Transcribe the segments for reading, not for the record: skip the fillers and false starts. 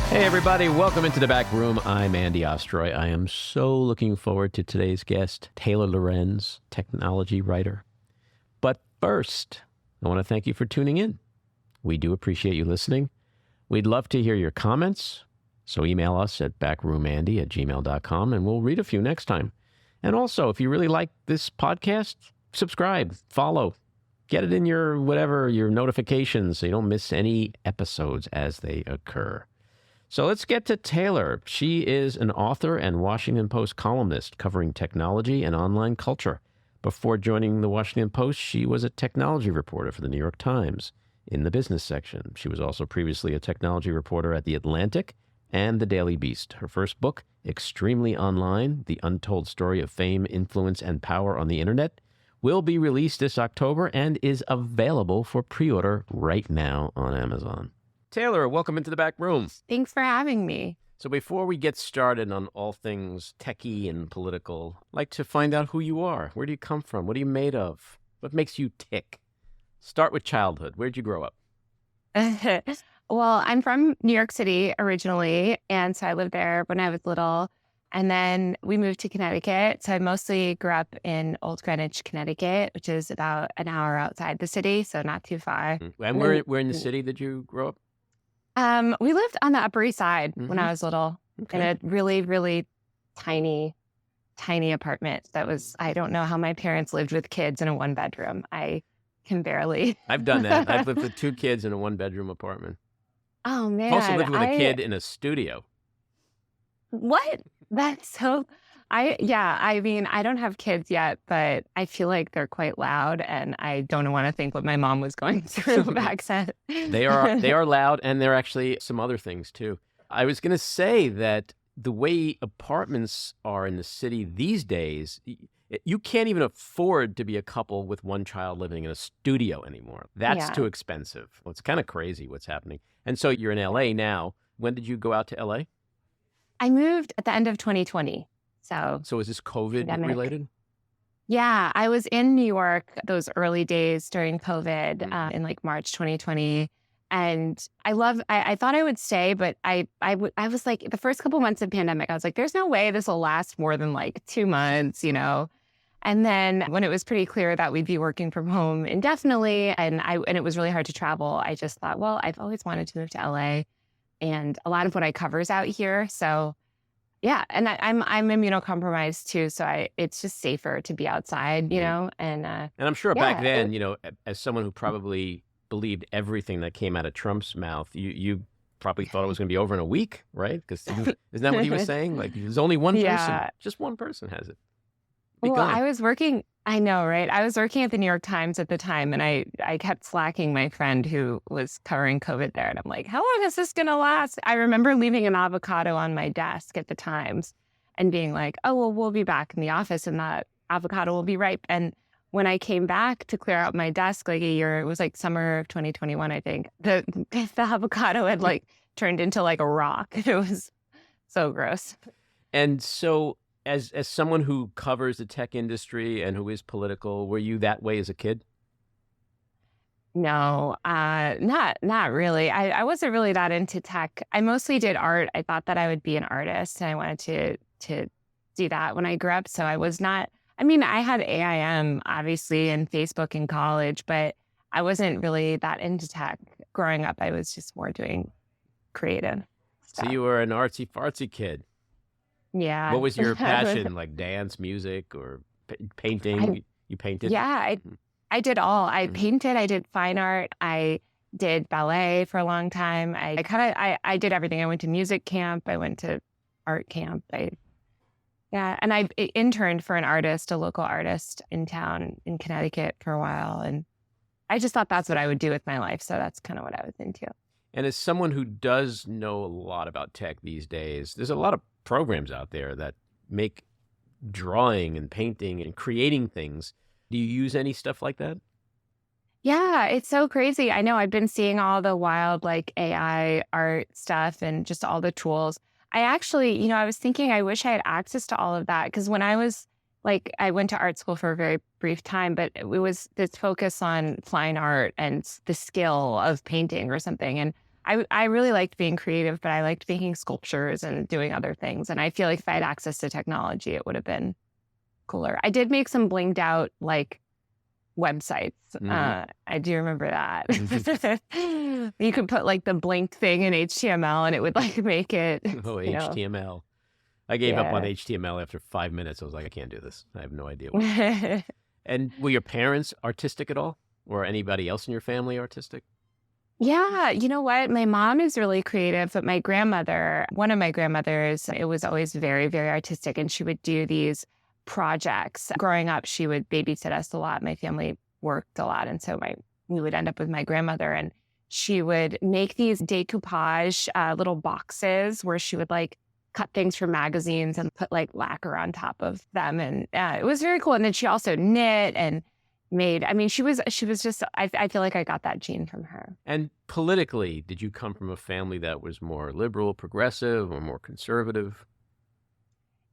Hey, everybody. Welcome into the back room. I'm Andy Ostroy. I am so looking forward to today's guest, Taylor Lorenz, technology writer. But first, I want to thank you for tuning in. We do appreciate you listening. We'd love to hear your comments, so email us at backroomandy@gmail.com, and we'll read a few next time. And also, if you really like this podcast, subscribe, follow, get it in your notifications so you don't miss any episodes as they occur. So let's get to Taylor. She is an author and Washington Post columnist covering technology and online culture. Before joining the Washington Post, she was a technology reporter for the New York Times in the business section. She was also previously a technology reporter at The Atlantic and The Daily Beast. Her first book, Extremely Online, The Untold Story of Fame, Influence, and Power on the Internet, will be released this October and is available for pre-order right now on Amazon. Taylor, welcome into the back room. Thanks for having me. So before we get started on all things techie and political, I'd like to find out who you are. Where do you come from? What are you made of? What makes you tick? Start with childhood. Where'd you grow up? Well, I'm from New York City originally, and so I lived there when I was little. And then we moved to Connecticut. So I mostly grew up in Old Greenwich, Connecticut, which is about an hour outside the city, so not too far. And where in the city did you grow up? We lived on the Upper East Side when I was little, in a really, really tiny apartment that was, I don't know how my parents lived with kids in a one bedroom. I can barely. I've done that. I've lived with 2 kids in a 1-bedroom apartment. Oh, man. I've also lived with a kid in a studio. What? That's so... I mean, I don't have kids yet, but I feel like they're quite loud, and I don't want to think what my mom was going through back then. They are loud, and they're actually some other things too. I was going to say that the way apartments are in the city these days, you can't even afford to be a couple with one child living in a studio anymore. That's too expensive. Well, it's kind of crazy what's happening. And so you're in LA now. When did you go out to LA? I moved at the end of 2020. So is this COVID related? Yeah, I was in New York those early days during COVID in like March 2020. And I thought I would stay, but I was like, the first couple months of pandemic, I was like, there's no way this will last more than like 2 months, you know? And then when it was pretty clear that we'd be working from home indefinitely and it was really hard to travel, I just thought, well, I've always wanted to move to LA, and a lot of what I cover is out here. So yeah, and I'm immunocompromised too, so it's just safer to be outside, you know. And I'm sure back then, you know, as someone who probably believed everything that came out of Trump's mouth, you probably thought it was going to be over in a week, right? Because isn't that what he was saying? Like, there's only one person, just one person has it. Well, I was working. I know, right? I was working at the New York Times at the time, and I kept slacking my friend who was covering COVID there. And I'm like, how long is this going to last? I remember leaving an avocado on my desk at the Times and being like, oh, well, we'll be back in the office and that avocado will be ripe. And when I came back to clear out my desk like a year, it was like summer of 2021, I think, the avocado had like turned into like a rock. It was so gross. And so as someone who covers the tech industry and who is political, were you that way as a kid? No, not really. I wasn't really that into tech. I mostly did art. I thought that I would be an artist, and I wanted to do that when I grew up. So I was not, I mean, I had AIM, obviously, and Facebook in college, but I wasn't really that into tech. Growing up, I was just more doing creative stuff. So you were an artsy-fartsy kid. Yeah. What was your passion, like dance, music, or painting? You painted? Yeah, I did all. I painted, I did fine art, I did ballet for a long time. I did everything. I went to music camp, I went to art camp. And I interned for an artist, a local artist in town in Connecticut for a while. And I just thought that's what I would do with my life. So that's kind of what I was into. And as someone who does know a lot about tech these days, there's a lot of programs out there that make drawing and painting and creating things. Do you use any stuff like that? Yeah, it's so crazy. I know I've been seeing all the wild like AI art stuff and just all the tools. I actually, I was thinking I wish I had access to all of that, because when I was like, I went to art school for a very brief time, but it was this focus on fine art and the skill of painting or something. And I really liked being creative, but I liked making sculptures and doing other things. And I feel like if I had access to technology, it would have been cooler. I did make some blinged out like websites. I do remember that. You could put like the blinked thing in HTML and it would like make it. Oh, you know. HTML. I gave up on Yeah. HTML after 5 minutes. I was like, I can't do this. I have no idea what. And were your parents artistic at all? Or anybody else in your family artistic? Yeah, you know what? My mom is really creative, but my grandmother, one of my grandmothers, it was always very, very artistic. And she would do these projects. Growing up, she would babysit us a lot. My family worked a lot. And so we would end up with my grandmother and she would make these decoupage little boxes where she would like cut things from magazines and put like lacquer on top of them. And it was very cool. And then she also knit and she was just, I feel like I got that gene from her. And politically, did you come from a family that was more liberal, progressive, or more conservative?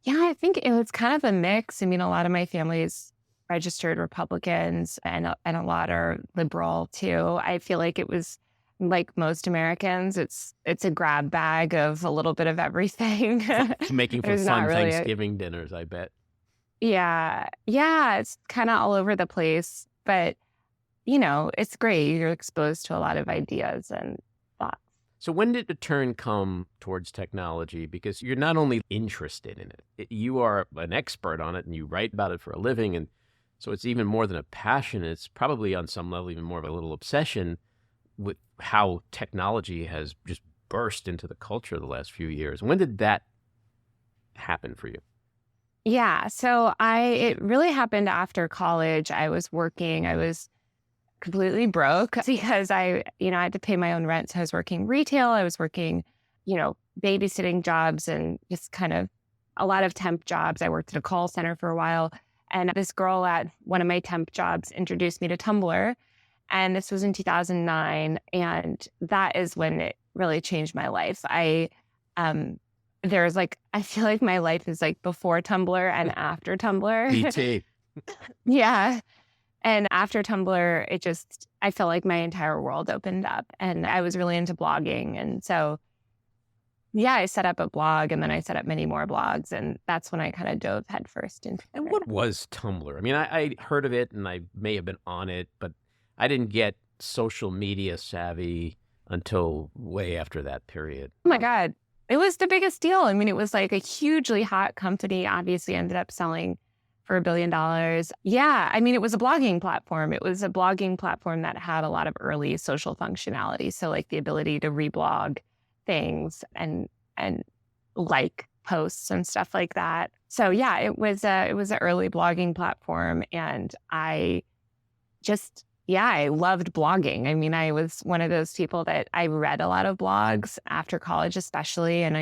Yeah, I think it was kind of a mix. I mean, a lot of my family's registered Republicans and a lot are liberal too. I feel like it was like most Americans, it's a grab bag of a little bit of everything. Making for There's not fun really Thanksgiving dinners, I bet. Yeah. Yeah. It's kind of all over the place, but it's great. You're exposed to a lot of ideas and thoughts. So when did the turn come towards technology? Because you're not only interested in it, you are an expert on it and you write about it for a living. And so it's even more than a passion. It's probably on some level even more of a little obsession with how technology has just burst into the culture the last few years. When did that happen for you? Yeah. So it really happened after college. I was working. I was completely broke because I had to pay my own rent. So I was working retail. I was working, babysitting jobs and just kind of a lot of temp jobs. I worked at a call center for a while. And this girl at one of my temp jobs introduced me to Tumblr. And this was in 2009. And that is when it really changed my life. I feel like my life is like before Tumblr and after Tumblr. BT. Yeah. And after Tumblr, I felt like my entire world opened up and I was really into blogging. And so, yeah, I set up a blog and then I set up many more blogs. And that's when I kind of dove headfirst into it. And what was Tumblr? I mean, I heard of it and I may have been on it, but I didn't get social media savvy until way after that period. Oh my God. It was the biggest deal. I mean, it was like a hugely hot company, obviously ended up selling for $1 billion. Yeah. I mean, it was a blogging platform. It was a blogging platform that had a lot of early social functionality. So like the ability to reblog things and like posts and stuff like that. So yeah, it was an early blogging platform. And I loved blogging. I mean, I was one of those people that I read a lot of blogs after college, especially. And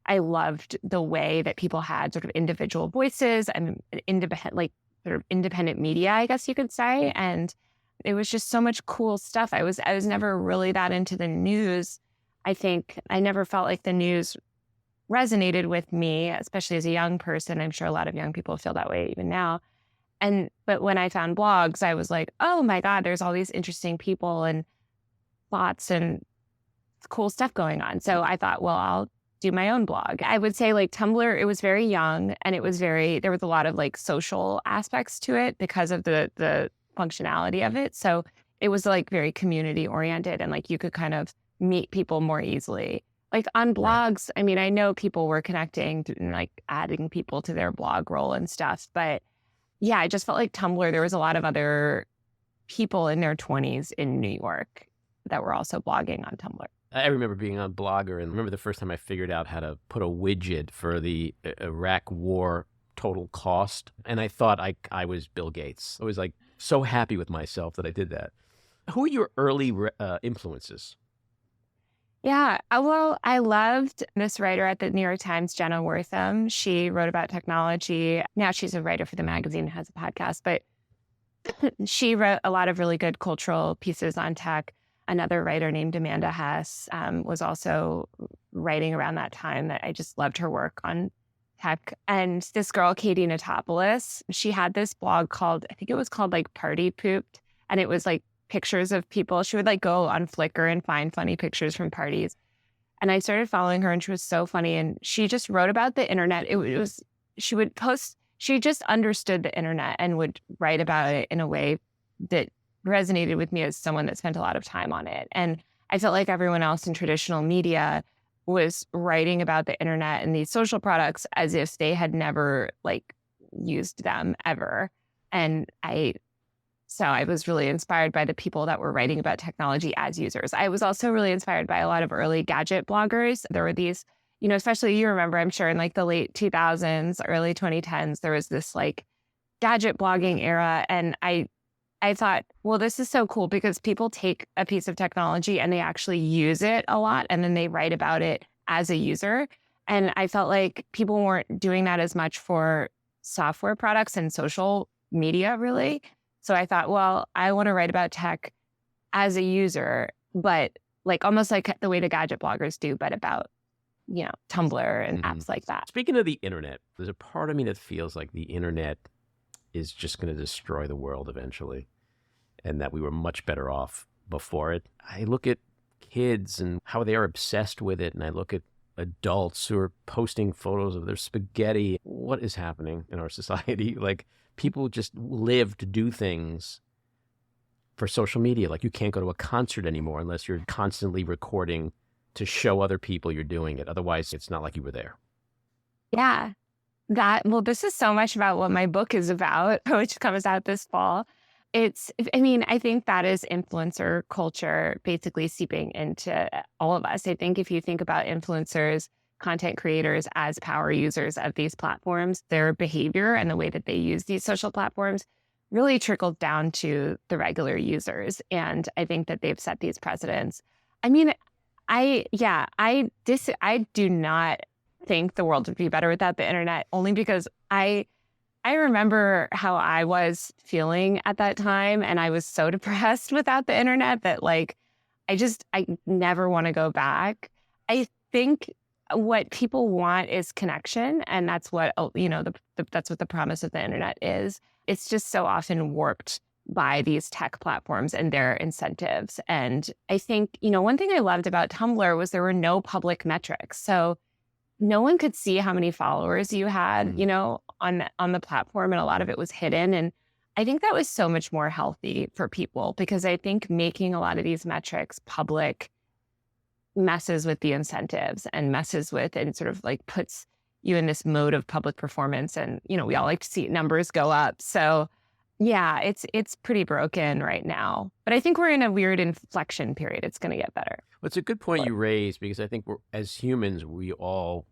I loved the way that people had sort of individual voices and independent media, I guess you could say. And it was just so much cool stuff. I was never really that into the news. I think I never felt like the news resonated with me, especially as a young person. I'm sure a lot of young people feel that way even now. But when I found blogs, I was like, oh my God, there's all these interesting people and thoughts and cool stuff going on. So I thought, well, I'll do my own blog. I would say like Tumblr, it was very young and there was a lot of like social aspects to it because of the functionality of it. So it was like very community oriented and like you could kind of meet people more easily. Like on blogs, I mean, I know people were connecting and like adding people to their blog role and stuff, but yeah, I just felt like Tumblr, there was a lot of other people in their 20s in New York that were also blogging on Tumblr. I remember being on Blogger and remember the first time I figured out how to put a widget for the Iraq war total cost. And I thought I was Bill Gates. I was like so happy with myself that I did that. Who are your early influences? Yeah, well, I loved this writer at the New York Times, Jenna Wortham. She wrote about technology. Now she's a writer for the magazine, has a podcast, but she wrote a lot of really good cultural pieces on tech. Another writer named Amanda Hess was also writing around that time that I just loved her work on tech. And this girl, Katie Natopoulos, she had this blog called, I think it was called like Party Pooped. And it was like pictures of people. She would like go on Flickr and find funny pictures from parties. And I started following her and she was so funny. And she just wrote about the internet. She would post, she just understood the internet and would write about it in a way that resonated with me as someone that spent a lot of time on it. And I felt like everyone else in traditional media was writing about the internet and these social products as if they had never like used them ever. And so I was really inspired by the people that were writing about technology as users. I was also really inspired by a lot of early gadget bloggers. There were these, especially you remember, I'm sure in like the late 2000s, early 2010s, there was this like gadget blogging era. And I thought, well, this is so cool because people take a piece of technology and they actually use it a lot and then they write about it as a user. And I felt like people weren't doing that as much for software products and social media, really. So I thought, well, I want to write about tech as a user, but like almost like the way the gadget bloggers do, but about, Tumblr and apps like that. Speaking of the internet, there's a part of me that feels like the internet is just going to destroy the world eventually, and that we were much better off before it. I look at kids and how they are obsessed with it, and I look at adults who are posting photos of their spaghetti. What is happening in our society? Like, people just live to do things for social media. Like, you can't go to a concert anymore unless you're constantly recording to show other people you're doing it. Otherwise, it's not like you were there. Yeah. This is so much about what my book is about, which comes out this fall. I think that is influencer culture basically seeping into all of us. I think if you think about influencers, content creators as power users of these platforms, their behavior and the way that they use these social platforms really trickles down to the regular users. And I think that they've set these precedents. I mean, I do not think the world would be better without the internet, only because I remember how I was feeling at that time. And I was so depressed without the internet that like, I never want to go back. I think what people want is connection. And that's what, that's what the promise of the internet is. It's just so often warped by these tech platforms and their incentives. And I think, one thing I loved about Tumblr was there were no public metrics. So no one could see how many followers you had, on the platform. And a lot of it was hidden. And I think that was so much more healthy for people, because I think making a lot of these metrics public messes with the incentives and sort of like puts you in this mode of public performance. And, we all like to see numbers go up. So yeah, it's pretty broken right now. But I think we're in a weird inflection period. It's going to get better. Well, it's a good point you raised, because I think as humans, we all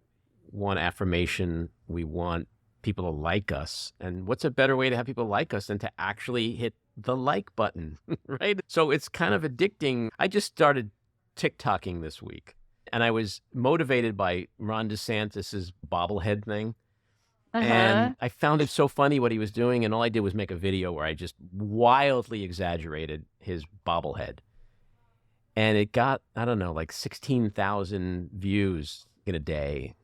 want affirmation. We want people to like us. And what's a better way to have people like us than to actually hit the like button, right? So it's kind of addicting. I just started TikToking this week, and I was motivated by Ron DeSantis's bobblehead thing. And I found it so funny what he was doing. And all I did was make a video where I just wildly exaggerated his bobblehead. And it got, I don't know, like 16,000 views in a day.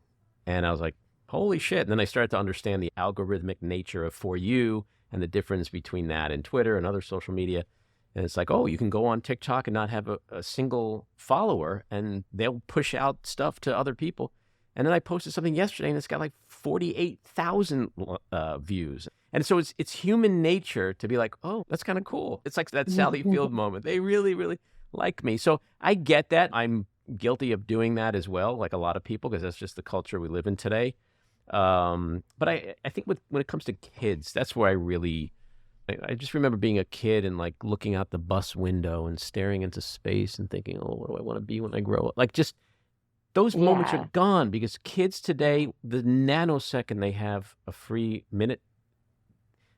And I was like, holy shit. And then I started to understand the algorithmic nature of For You and the difference between that and Twitter and other social media. And it's like, oh, you can go on TikTok and not have a single follower, and they'll push out stuff to other people. And then I posted something yesterday, and it's got like 48,000 views. And so it's human nature to be like, oh, that's kind of cool. It's like that Sally Field moment. They really, really like me. So I get that. I'm guilty of doing that as well, like a lot of people, because that's just the culture we live in today. But I think when it comes to kids, that's where I just remember being a kid and like looking out the bus window and staring into space and thinking, oh, what do I want to be when I grow up? Like, just those moments are gone, because kids today, the nanosecond they have a free minute,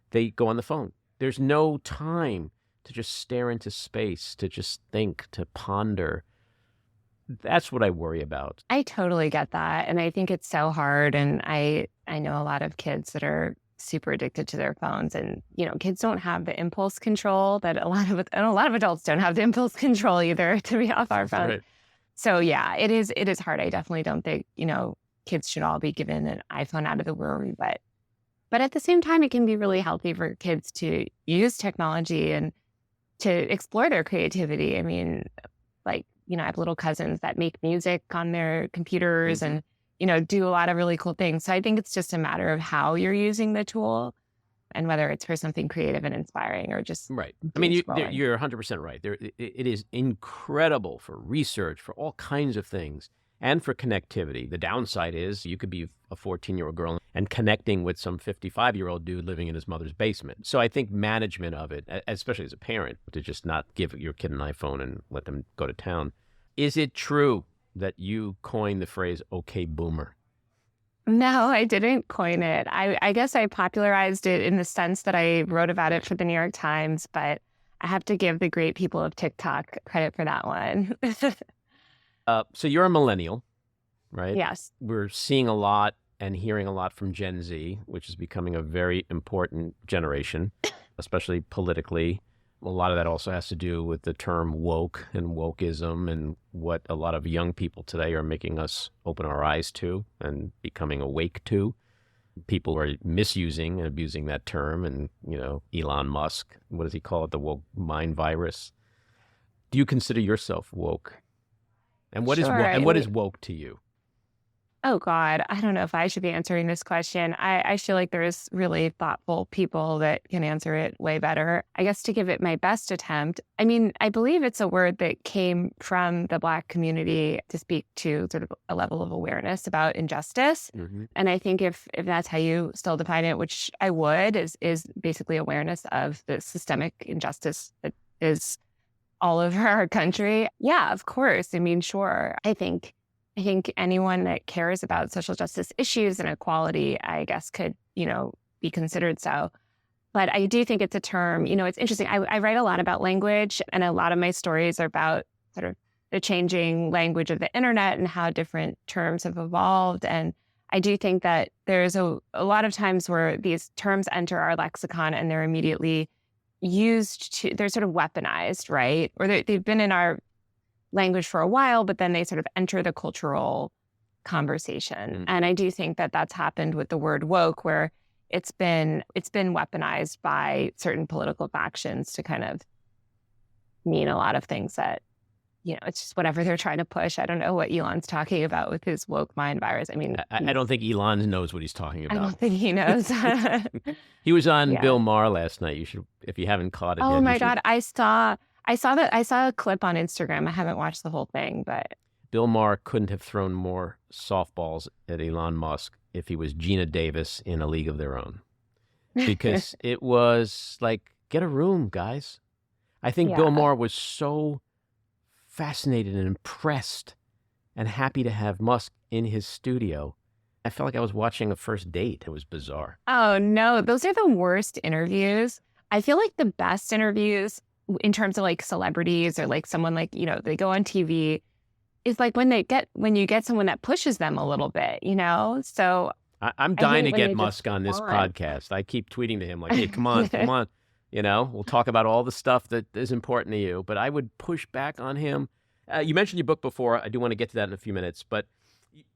they go on the phone. There's no time to just stare into space, to just think, to ponder. That's what I worry about. I totally get that. And I think it's so hard. And I know a lot of kids that are super addicted to their phones, and kids don't have the impulse control that a lot of adults don't have the impulse control either to be off our phone. Right. So yeah, it is hard. I definitely don't think kids should all be given an iPhone out of the womb, but at the same time, it can be really healthy for kids to use technology and to explore their creativity. I mean, like, I have little cousins that make music on their computers and, do a lot of really cool things. So I think it's just a matter of how you're using the tool and whether it's for something creative and inspiring or just right. I mean, scrolling. you're 100% right. It is incredible for research, for all kinds of things, and for connectivity. The downside is you could be a 14-year-old girl and connecting with some 55-year-old dude living in his mother's basement. So I think management of it, especially as a parent, to just not give your kid an iPhone and let them go to town. Is it true that you coined the phrase "okay, boomer"? No, I didn't coin it. I guess I popularized it in the sense that I wrote about it for the New York Times, but I have to give the great people of TikTok credit for that one. So you're a millennial, right? Yes. We're seeing a lot and hearing a lot from Gen Z, which is becoming a very important generation, especially politically. A lot of that also has to do with the term woke and wokeism and what a lot of young people today are making us open our eyes to and becoming awake to. People are misusing and abusing that term. And, Elon Musk, what does he call it? The woke mind virus. Do you consider yourself woke? And what is woke to you? Oh, God, I don't know if I should be answering this question. I feel like there's really thoughtful people that can answer it way better. I guess to give it my best attempt, I mean, I believe it's a word that came from the Black community to speak to sort of a level of awareness about injustice. Mm-hmm. And I think if that's how you still define it, which I would, is basically awareness of the systemic injustice that is all over our country. Yeah, of course. I mean, sure. I think anyone that cares about social justice issues and equality, I guess, could, be considered so. But I do think it's a term, it's interesting. I write a lot about language, and a lot of my stories are about sort of the changing language of the internet and how different terms have evolved. And I do think that there's a lot of times where these terms enter our lexicon and they're immediately they're sort of weaponized, right? Or they've been in our language for a while, but then they sort of enter the cultural conversation. Mm. And I do think that that's happened with the word woke, where it's been weaponized by certain political factions to kind of mean a lot of things that, it's just whatever they're trying to push. I don't know what Elon's talking about with his woke mind virus. I mean, I don't think Elon knows what he's talking about. I don't think he knows. He was on Bill Maher last night. You should, if you haven't caught it. Oh my God, I saw a clip on Instagram. I haven't watched the whole thing, but Bill Maher couldn't have thrown more softballs at Elon Musk if he was Gina Davis in A League of Their Own, because it was like, get a room, guys. I think Bill Maher was so fascinated and impressed and happy to have Musk in his studio. I felt like I was watching a first date. It was bizarre. Oh no, those are the worst interviews. I feel like the best interviews in terms of like celebrities or like someone like, they go on TV, is like when you get someone that pushes them a little bit, So I'm dying to get Musk on this podcast. I keep tweeting to him like, hey, come on. We'll talk about all the stuff that is important to you. But I would push back on him. You mentioned your book before. I do want to get to that in a few minutes. But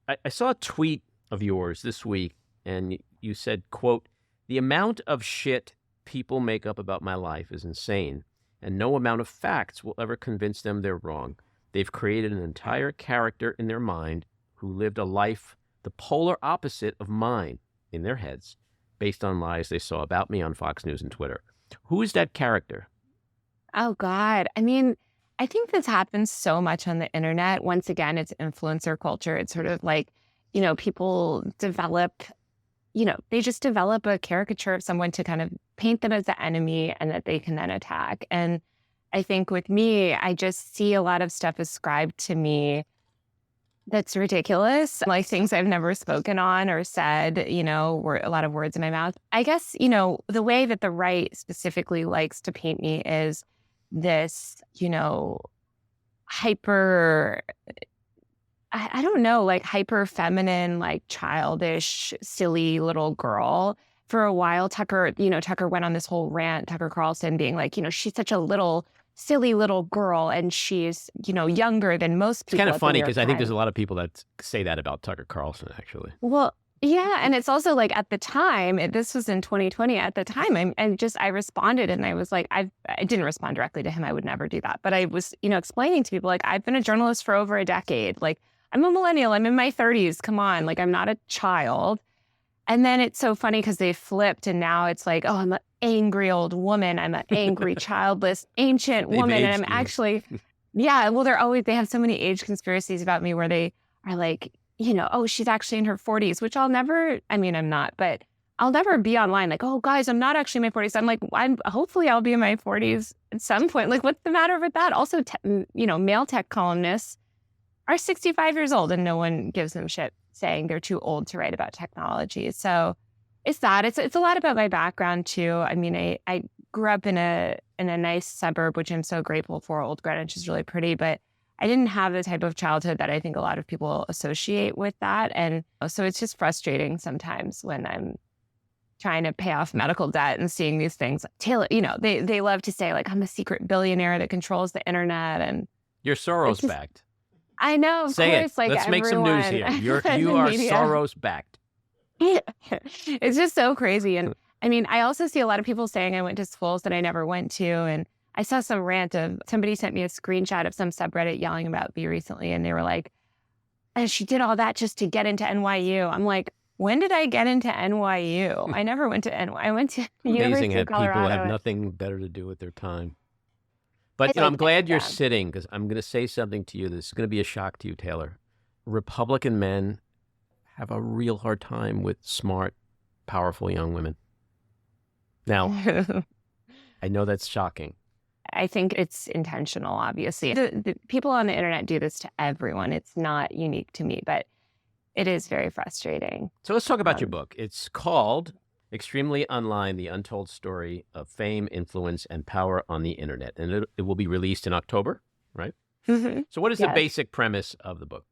I saw a tweet of yours this week, and you said, quote, "The amount of shit people make up about my life is insane, and no amount of facts will ever convince them they're wrong. They've created an entire character in their mind who lived a life the polar opposite of mine in their heads, based on lies they saw about me on Fox News and Twitter." Who is that character? Oh, God. I mean, I think this happens so much on the internet. Once again, it's influencer culture. It's sort of like, people develop, they just develop a caricature of someone to kind of paint them as the enemy and that they can then attack. And I think with me, I just see a lot of stuff ascribed to me that's ridiculous, like things I've never spoken on or said, were a lot of words in my mouth. I guess, the way that the right specifically likes to paint me is this, hyper, I don't know, like hyper feminine, like childish, silly little girl. For a while, Tucker went on this whole rant, Tucker Carlson being like, she's such a little silly little girl, and she's, younger than most people. It's kind of funny because I think there's a lot of people that say that about Tucker Carlson, actually. Well, Yeah, and it's also like at the time, this was in 2020. At the time, I responded, and I was like, I didn't respond directly to him. I would never do that, but I was, explaining to people like I've been a journalist for over a decade. Like I'm a millennial. I'm in my 30s. Come on, like I'm not a child. And then it's so funny because they flipped, and now it's like, oh, I'm an angry old woman. I'm an angry, childless, ancient woman, and I'm actually, yeah. Well, they have so many age conspiracies about me where they are like, oh, she's actually in her 40s, which I'm not, but I'll never be online like, oh, guys, I'm not actually in my 40s. I'm like, hopefully I'll be in my 40s at some point. Like, what's the matter with that? Also, male tech columnists are 65 years old and no one gives them shit saying they're too old to write about technology. So it's that. It's a lot about my background too. I mean, I grew up in a nice suburb, which I'm so grateful for. Old Greenwich is really pretty, but I didn't have the type of childhood that I think a lot of people associate with that. And so it's just frustrating sometimes when I'm trying to pay off medical debt and seeing these things. Taylor, they love to say like, I'm a secret billionaire that controls the internet. And you're Soros backed. I know, of Say course. it. Like Let's make some news here. You are Soros backed. It's just so crazy. And I mean, I also see a lot of people saying I went to schools that I never went to. And I saw some rant of somebody sent me a screenshot of some subreddit yelling about me recently. And they were like, she did all that just to get into NYU. I'm like, when did I get into NYU? I never went to NYU. I went to University of Colorado. People have nothing better to do with their time. But I'm glad you're sitting, because I'm going to say something to you. This is going to be a shock to you, Taylor. Republican men have a real hard time with smart, powerful young women. Now, I know that's shocking. I think it's intentional, obviously. The people on the internet do this to everyone. It's not unique to me, but it is very frustrating. So let's talk about your book. It's called Extremely Online, The Untold Story of Fame, Influence, and Power on the Internet. And it will be released in October, right? Mm-hmm. So what is the basic premise of the book?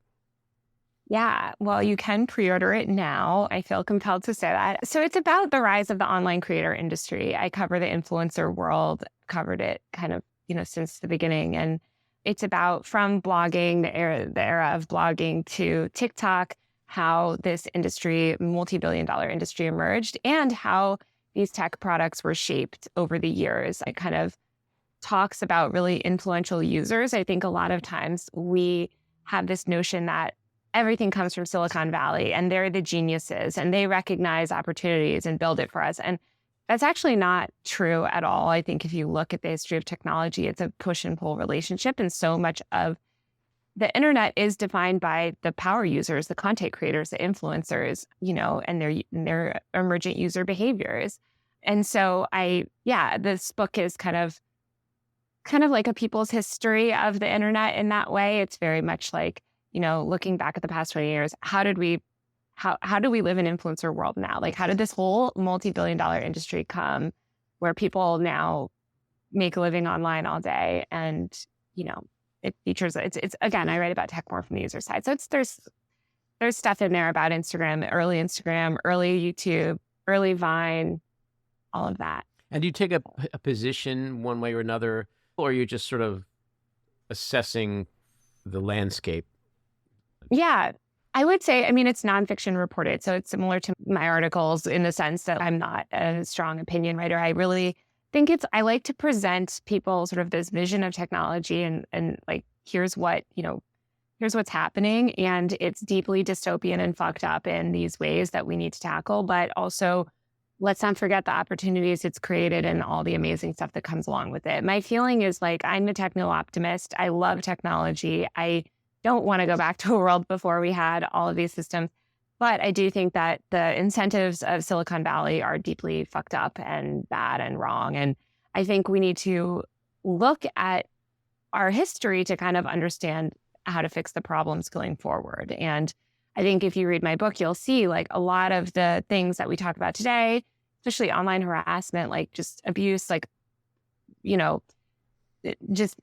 Yeah, well, you can pre-order it now. I feel compelled to say that. So it's about the rise of the online creator industry. I cover the influencer world, covered it kind of, since the beginning. And it's about from blogging, the era of blogging, to TikTok, how this industry, multi-billion-dollar industry, emerged, and how these tech products were shaped over the years. It kind of talks about really influential users. I think a lot of times we have this notion that everything comes from Silicon Valley and they're the geniuses and they recognize opportunities and build it for us. And that's actually not true at all. I think if you look at the history of technology, it's a push and pull relationship. And so much of the internet is defined by the power users, the content creators, the influencers, and their emergent user behaviors. And so this book is kind of like a people's history of the internet in that way. It's very much like, looking back at the past 20 years, how do we live in influencer world now? Like, how did this whole multi-billion-dollar industry come where people now make a living online all day? And, it features, it's again, I write about tech more from the user side. So there's stuff in there about Instagram, early YouTube, early Vine, all of that. And do you take a position one way or another, or are you just sort of assessing the landscape? Yeah, I would say, it's nonfiction reported. So it's similar to my articles in the sense that I'm not a strong opinion writer. I really think I like to present people sort of this vision of technology and like, here's what's happening. And it's deeply dystopian and fucked up in these ways that we need to tackle. But also, let's not forget the opportunities it's created and all the amazing stuff that comes along with it. My feeling is like, I'm a techno optimist. I love technology. I don't want to go back to a world before we had all of these systems. But I do think that the incentives of Silicon Valley are deeply fucked up and bad and wrong. And I think we need to look at our history to kind of understand how to fix the problems going forward. And I think if you read my book, you'll see like a lot of the things that we talk about today, especially online harassment, like just abuse, like, just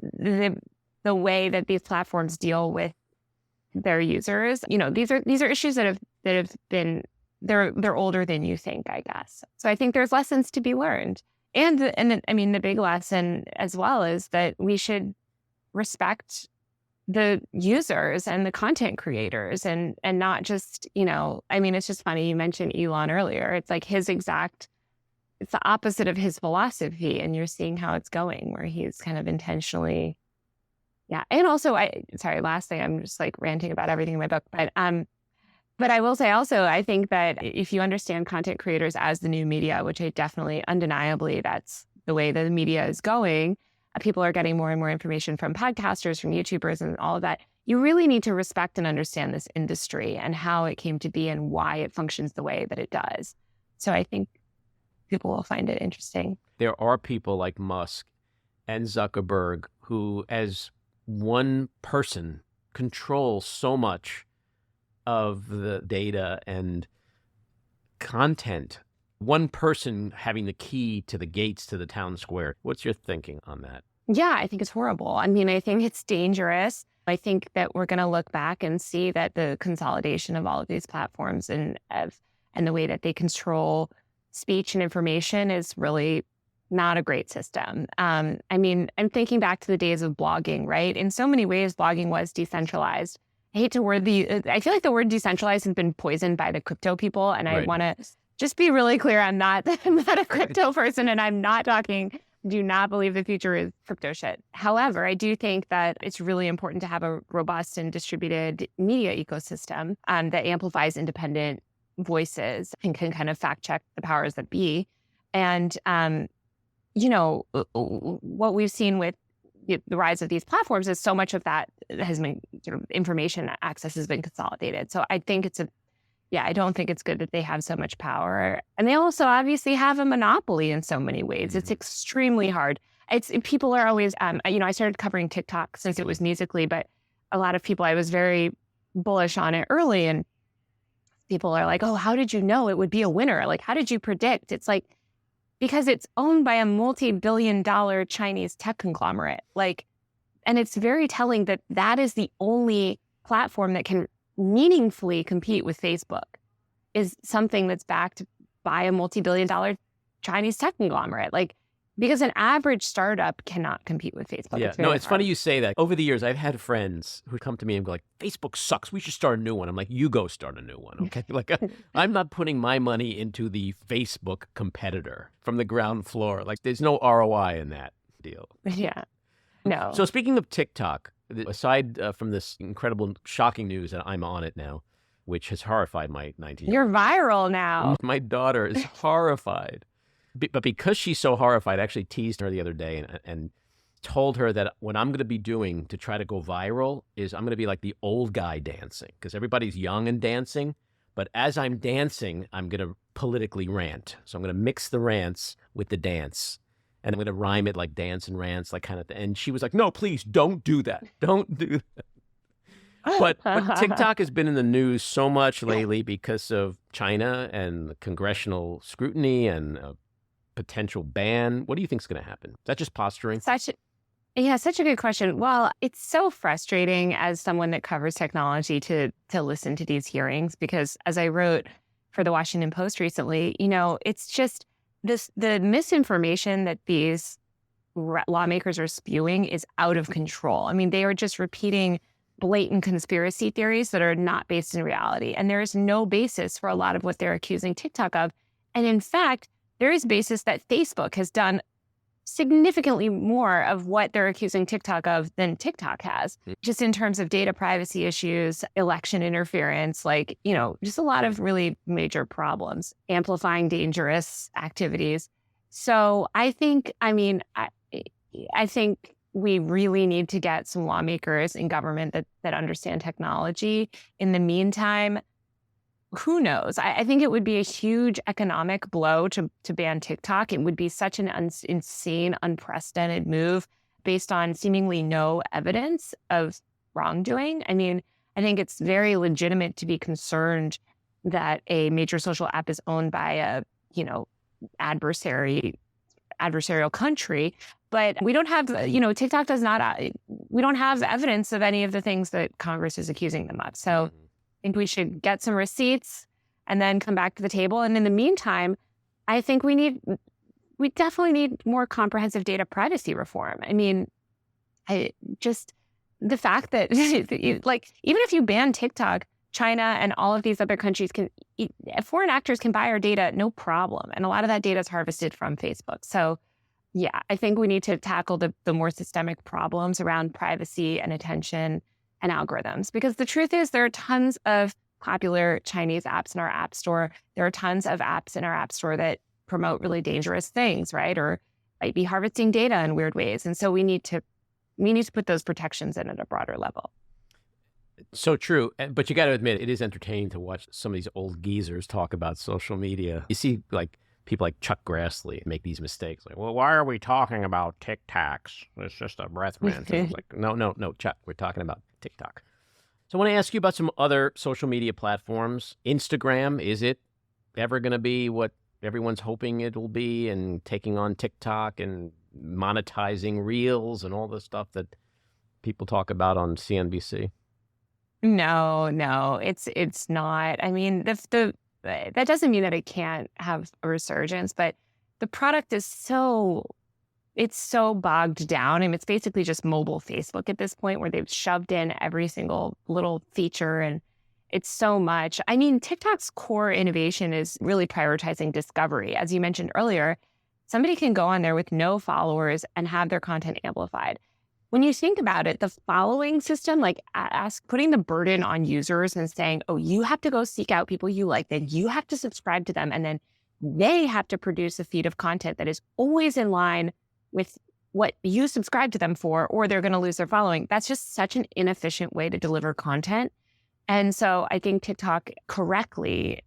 the way that these platforms deal with their users. These are issues that have been, they're older than you think, I guess. So I think there's lessons to be learned. And the big lesson as well is that we should respect the users and the content creators and not just, I mean, it's just funny. You mentioned Elon earlier. It's like it's the opposite of his philosophy. And you're seeing how it's going, where he's kind of intentionally. Yeah. And also, last thing, I'm just like ranting about everything in my book, but I will say also, I think that if you understand content creators as the new media, which I definitely, undeniably, that's the way that the media is going, people are getting more and more information from podcasters, from YouTubers and all of that. You really need to respect and understand this industry and how it came to be and why it functions the way that it does. So I think people will find it interesting. There are people like Musk and Zuckerberg who, as one person, control so much of the data and content. One person having the key to the gates to the town square. What's your thinking on that? Yeah, I think it's horrible. I mean, I think it's dangerous. I think that we're going to look back and see that the consolidation of all of these platforms and the way that they control speech and information is really not a great system. I mean, I'm thinking back to the days of blogging, right? In so many ways, blogging was decentralized. I feel like the word decentralized has been poisoned by the crypto people. And I want to just be really clear. I'm not a crypto person, and do not believe the future is crypto shit. However, I do think that it's really important to have a robust and distributed media ecosystem that amplifies independent voices and can kind of fact check the powers that be. And, what we've seen with the rise of these platforms is so much of that has been information access has been consolidated. So I think I don't think it's good that they have so much power. And they also obviously have a monopoly in so many ways. It's extremely hard. People are always, I started covering TikTok since it was Musical.ly, but a lot of people, I was very bullish on it early. And people are like, oh, how did you know it would be a winner? Like, how did you predict? It's like, because it's owned by a multi-billion-dollar Chinese tech conglomerate. And it's very telling that that is the only platform that can meaningfully compete with Facebook, is something that's backed by a multi-billion-dollar Chinese tech conglomerate. Because an average startup cannot compete with Facebook. Yeah, it's funny you say that. Over the years, I've had friends who come to me and go like, Facebook sucks. We should start a new one. I'm like, you go start a new one, okay? I'm not putting my money into the Facebook competitor from the ground floor. There's no ROI in that deal. Yeah, no. So speaking of TikTok, aside from this incredible, shocking news that I'm on it now, which has horrified my 19-year-old. You're viral now. My daughter is horrified. But because she's so horrified, I actually teased her the other day and told her that what I'm going to be doing to try to go viral is I'm going to be like the old guy dancing, because everybody's young and dancing. But as I'm dancing, I'm going to politically rant. So I'm going to mix the rants with the dance. And I'm going to rhyme it like dance and rants, like kind of thing. And she was like, no, please don't do that. Don't do that. But TikTok has been in the news so much lately because of China and the congressional scrutiny and potential ban. What do you think is going to happen? Is that just posturing? Such a good question. Well, it's so frustrating as someone that covers technology to listen to these hearings, because as I wrote for the Washington Post recently, it's just the misinformation that these lawmakers are spewing is out of control. I mean, they are just repeating blatant conspiracy theories that are not based in reality. And there is no basis for a lot of what they're accusing TikTok of. And in fact, there is basis that Facebook has done significantly more of what they're accusing TikTok of than TikTok has, just in terms of data privacy issues, election interference, just a lot of really major problems, amplifying dangerous activities. So I think we really need to get some lawmakers in government that understand technology. In the meantime, who knows? I think it would be a huge economic blow to ban TikTok. It would be such an insane, unprecedented move based on seemingly no evidence of wrongdoing. I mean, I think it's very legitimate to be concerned that a major social app is owned by a, adversarial country. But we don't have, TikTok does not, we don't have evidence of any of the things that Congress is accusing them of. So I think we should get some receipts and then come back to the table. And in the meantime, I think we definitely need more comprehensive data privacy reform. I mean, the fact that like, even if you ban TikTok, China and all of these other countries foreign actors can buy our data, no problem. And a lot of that data is harvested from Facebook. So yeah, I think we need to tackle the more systemic problems around privacy and attention and algorithms. Because the truth is there are tons of popular Chinese apps in our app store. There are tons of apps in our app store that promote really dangerous things, right? Or might be harvesting data in weird ways. And so we need to put those protections in at a broader level. So true. But you got to admit, it is entertaining to watch some of these old geezers talk about social media. You see like people like Chuck Grassley make these mistakes. Like, well, why are we talking about TikToks? It's just a breath mint. It's like, no, Chuck, we're talking about TikTok. So I want to ask you about some other social media platforms. Instagram, is it ever going to be what everyone's hoping it'll be, and taking on TikTok and monetizing reels and all the stuff that people talk about on CNBC? No, it's not. I mean, that doesn't mean that it can't have a resurgence, but the product is so bogged down. I mean, it's basically just mobile Facebook at this point, where they've shoved in every single little feature, and it's so much. I mean, TikTok's core innovation is really prioritizing discovery. As you mentioned earlier, somebody can go on there with no followers and have their content amplified. When you think about it, the following system, like putting the burden on users and saying, oh, you have to go seek out people you like, then you have to subscribe to them, and then they have to produce a feed of content that is always in line with what you subscribe to them for, or they're going to lose their following. That's just such an inefficient way to deliver content. And so I think TikTok correctly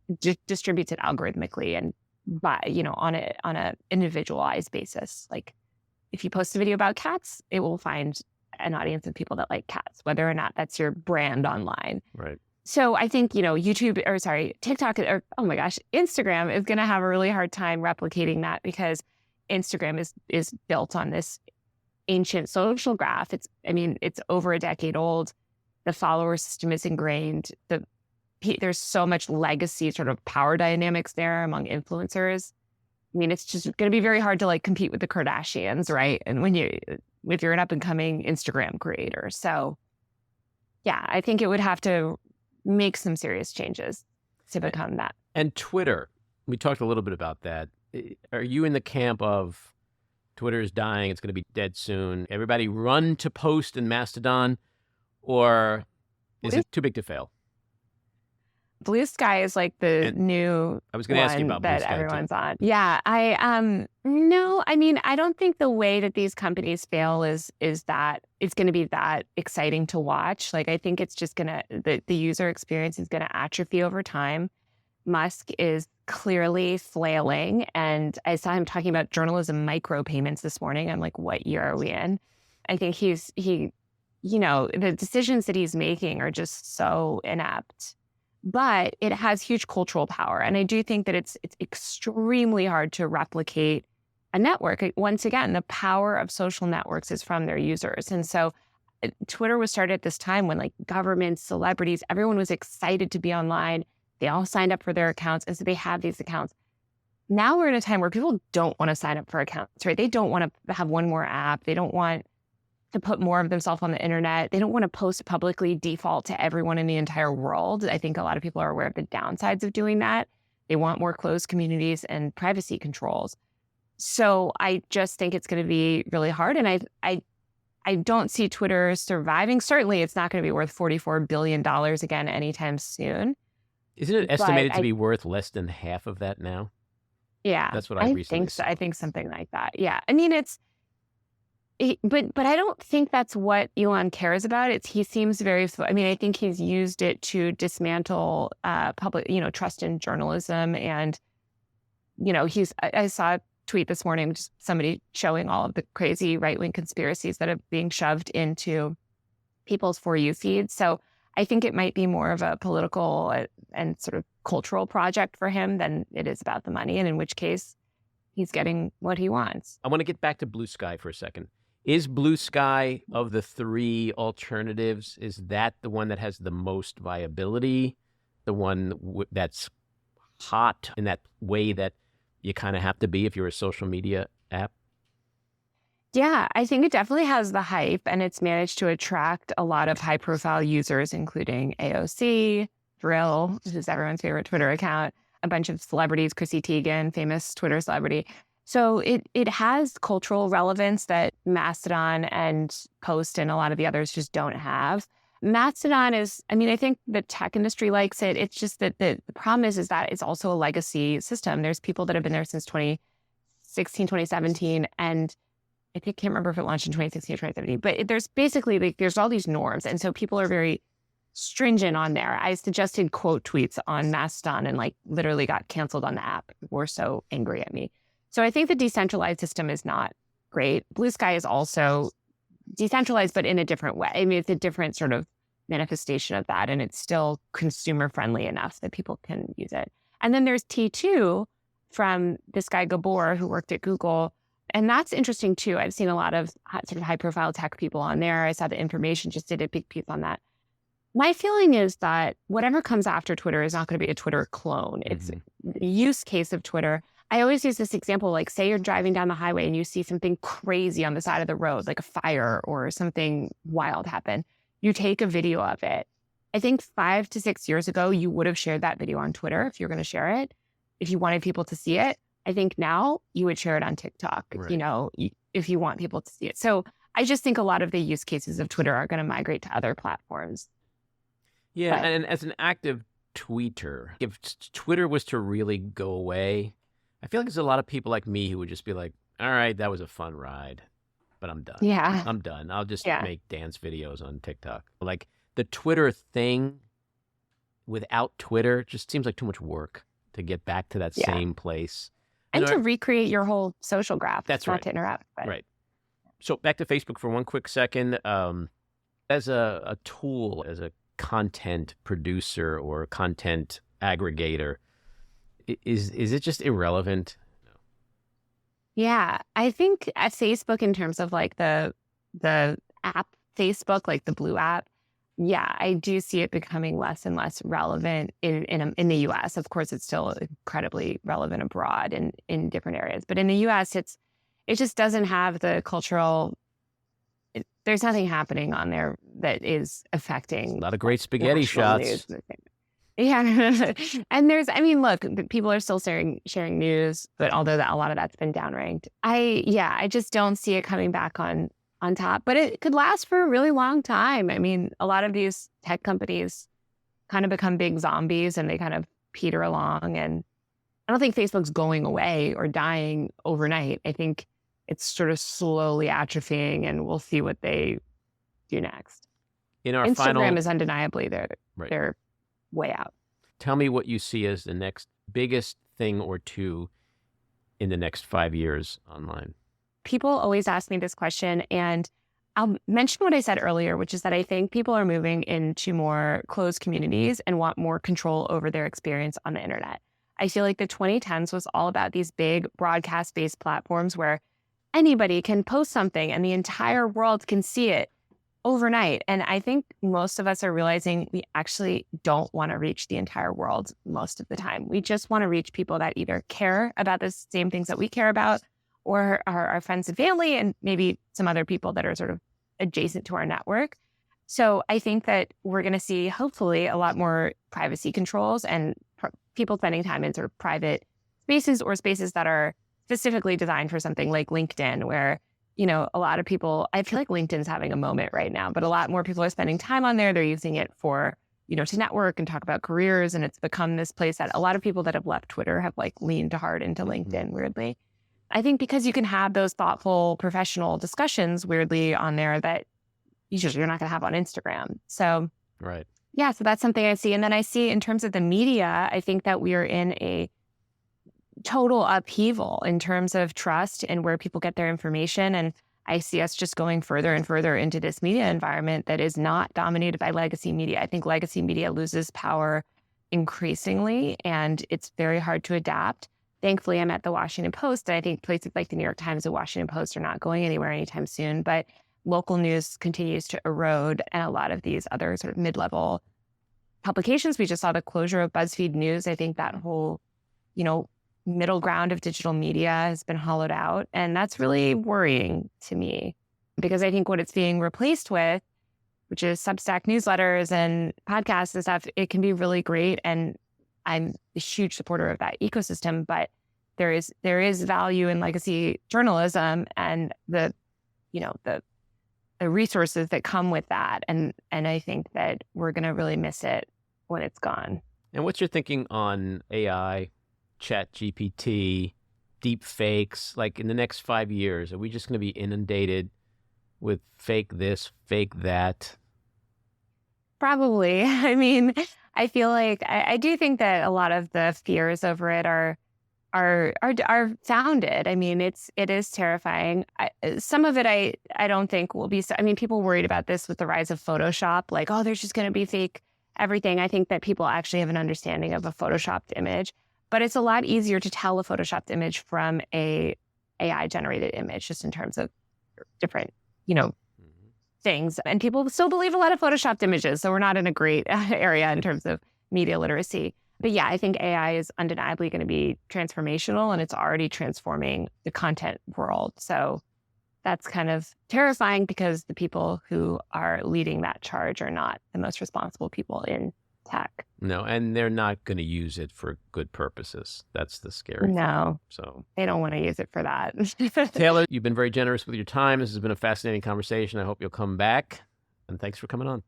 distributes it algorithmically and on a individualized basis. Like, if you post a video about cats, it will find an audience of people that like cats, whether or not that's your brand online. Right. So I think, TikTok, oh my gosh, Instagram is going to have a really hard time replicating that, because Instagram is built on this ancient social graph. It's over a decade old. The follower system is ingrained. There's so much legacy sort of power dynamics there among influencers. I mean, it's just going to be very hard to like compete with the Kardashians, right? And if you're an up and coming Instagram creator. So yeah, I think it would have to make some serious changes to become that. And Twitter, we talked a little bit about that. Are you in the camp of Twitter is dying, it's going to be dead soon, everybody run to Post and Mastodon, or is it too big to fail? Blue Sky is like the new I was going to ask you about Blue that Sky everyone's too. on. Yeah, I don't think the way that these companies fail is that it's going to be that exciting to watch. Like, I think it's just the user experience is going to atrophy over time. Musk is clearly flailing, and I saw him talking about journalism micropayments this morning. I'm like, what year are we in? I think the decisions that he's making are just so inept. But it has huge cultural power. And I do think that it's extremely hard to replicate a network. Once again, the power of social networks is from their users. And so Twitter was started at this time when like governments, celebrities, everyone was excited to be online. They all signed up for their accounts. And so they have these accounts. Now we're in a time where people don't want to sign up for accounts, right? They don't want to have one more app. They don't want to put more of themselves on the internet. They don't want to post publicly, default to everyone in the entire world. I think a lot of people are aware of the downsides of doing that. They want more closed communities and privacy controls. So I just think it's going to be really hard. And I don't see Twitter surviving. Certainly, it's not going to be worth $44 billion again anytime soon. Isn't it estimated to be worth less than half of that now? Yeah. That's what I recently saw. I think something like that. Yeah. I mean, but I don't think that's what Elon cares about. He seems very, I think he's used it to dismantle public, trust in journalism. And, I saw a tweet this morning, just somebody showing all of the crazy right-wing conspiracies that are being shoved into people's For You feeds. So I think it might be more of a political and sort of cultural project for him than it is about the money. And in which case he's getting what he wants. I want to get back to Blue Sky for a second. Is Blue Sky, of the three alternatives, is that the one that has the most viability? The one that's hot in that way that you kind of have to be if you're a social media app? Yeah, I think it definitely has the hype, and it's managed to attract a lot of high profile users, including AOC, Drill, which is everyone's favorite Twitter account, a bunch of celebrities, Chrissy Teigen, famous Twitter celebrity. So it has cultural relevance that Mastodon and Post and a lot of the others just don't have. Mastodon is, I mean, I think the tech industry likes it. It's just that the problem is that it's also a legacy system. There's people that have been there since 2016, 2017, and I think, can't remember if it launched in 2016 or 2017, but there's basically there's all these norms. And so people are very stringent on there. I suggested quote tweets on Mastodon and like literally got canceled on the app. People were so angry at me. So I think the decentralized system is not great. Blue Sky is also decentralized, but in a different way. I mean, it's a different sort of manifestation of that. And it's still consumer friendly enough that people can use it. And then there's T2 from this guy, Gabor, who worked at Google. And that's interesting too. I've seen a lot of sort of high profile tech people on there. I saw the information, just did a big piece on that. My feeling is that whatever comes after Twitter is not going to be a Twitter clone. It's the use case of Twitter. I always use this example, like say you're driving down the highway and you see something crazy on the side of the road, like a fire or something wild happen. You take a video of it. I think 5 to 6 years ago, you would have shared that video on Twitter if you're going to share it, if you wanted people to see it. I think now you would share it on TikTok, right, if you want people to see it. So I just think a lot of the use cases of Twitter are going to migrate to other platforms. Yeah, and as an active tweeter, if Twitter was to really go away, I feel like there's a lot of people like me who would just be like, all right, that was a fun ride, but I'm done. Yeah. I'm done. I'll just make dance videos on TikTok. Like the Twitter thing without Twitter just seems like too much work to get back to that same place. And to recreate your whole social graph. That's not right. to interrupt. But. Right. So back to Facebook for one quick second. As a tool, as a content producer or content aggregator, is it just irrelevant? No. Yeah, I think at Facebook, in terms of like the app Facebook, like the Blue app, yeah, I do see it becoming less and less relevant in the U.S. Of course, it's still incredibly relevant abroad and in different areas, but in the U.S., it just doesn't have the cultural. There's nothing happening on there that is affecting a lot of great spaghetti shots. News. Yeah, and I mean, look, people are still sharing news, but although a lot of that's been downranked, I just don't see it coming back on top. But it could last for a really long time. I mean, a lot of these tech companies kind of become big zombies and they kind of peter along. And I don't think Facebook's going away or dying overnight. I think it's sort of slowly atrophying, and we'll see what they do next. In our Instagram is undeniably they're way out. Tell me what you see as the next biggest thing or two in the next 5 years online. People always ask me this question, and I'll mention what I said earlier, which is that I think people are moving into more closed communities and want more control over their experience on the internet. I feel like the 2010s was all about these big broadcast-based platforms where anybody can post something and the entire world can see it overnight. And I think most of us are realizing we actually don't want to reach the entire world most of the time. We just want to reach people that either care about the same things that we care about, or are our friends and family, and maybe some other people that are sort of adjacent to our network. So I think that we're going to see, hopefully, a lot more privacy controls and people spending time in sort of private spaces or spaces that are specifically designed for something like LinkedIn, where, a lot of people, I feel like LinkedIn's having a moment right now, but a lot more people are spending time on there. They're using it for, to network and talk about careers. And it's become this place that a lot of people that have left Twitter have like leaned hard into LinkedIn, weirdly. I think because you can have those thoughtful, professional discussions weirdly on there that you're not going to have on Instagram. So, right. Yeah, so that's something I see. And then I see in terms of the media, I think that we are in a total upheaval in terms of trust and where people get their information. And I see us just going further and further into this media environment that is not dominated by legacy media. I think legacy media loses power increasingly, and it's very hard to adapt. Thankfully, I'm at the Washington Post, and I think places like the New York Times and Washington Post are not going anywhere anytime soon. But local news continues to erode, and a lot of these other sort of mid-level publications. We just saw the closure of BuzzFeed News. I think that whole, middle ground of digital media has been hollowed out. And that's really worrying to me because I think what it's being replaced with, which is Substack newsletters and podcasts and stuff, it can be really great. And I'm a huge supporter of that ecosystem, but there is value in legacy journalism and the resources that come with that. And I think that we're going to really miss it when it's gone. And what's your thinking on AI, Chat GPT, deep fakes? Like in the next 5 years, are we just going to be inundated with fake this, fake that? Probably. I mean, I feel like I do think that a lot of the fears over it are founded. I mean, it is terrifying. Some of it I don't think will be. I mean, people worried about this with the rise of Photoshop, like, oh, there's just going to be fake everything. I think that people actually have an understanding of a Photoshopped image, but it's a lot easier to tell a Photoshopped image from a AI generated image, just in terms of different, things. And people still believe a lot of Photoshopped images, so we're not in a great area in terms of media literacy. But yeah, I think AI is undeniably going to be transformational, and it's already transforming the content world. So that's kind of terrifying because the people who are leading that charge are not the most responsible people in tech. No, and they're not going to use it for good purposes. That's the scary thing. No, so they don't want to use it for that. Taylor, you've been very generous with your time. This has been a fascinating conversation. I hope you'll come back. And thanks for coming on.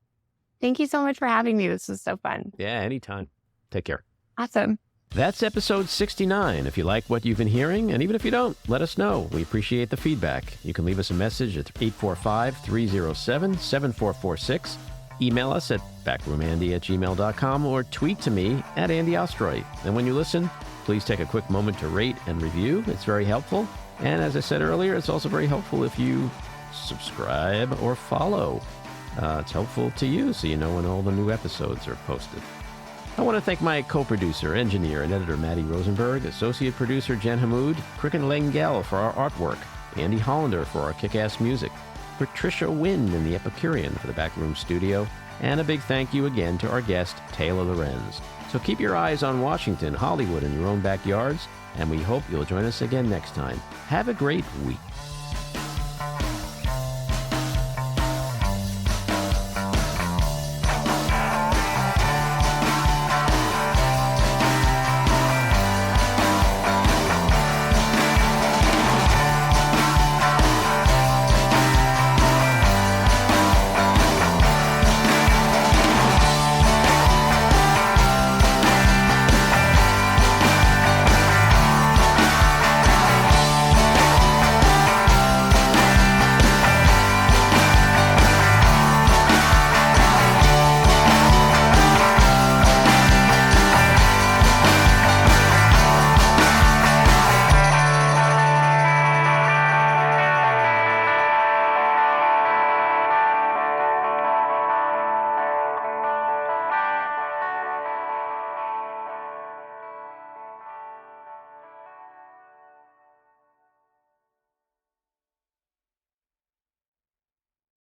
Thank you so much for having me. This was so fun. Yeah, anytime. Take care. Awesome. That's episode 69. If you like what you've been hearing, and even if you don't, let us know. We appreciate the feedback. You can leave us a message at 845-307-7446. Email us at backroomandy@gmail.com or tweet to me at Andy Ostroy. And when you listen, please take a quick moment to rate and review. It's very helpful. And as I said earlier, it's also very helpful if you subscribe or follow. It's helpful to you so you know when all the new episodes are posted. I want to thank my co-producer, engineer, and editor, Matty Rosenberg, associate producer, Jen Hammoud, Cricket Lengyel for our artwork, Andy Hollander for our kick-ass music, Patricia Wind in the Epicurean for the Backroom Studio, and a big thank you again to our guest, Taylor Lorenz. So keep your eyes on Washington, Hollywood, and your own backyards, and we hope you'll join us again next time. Have a great week.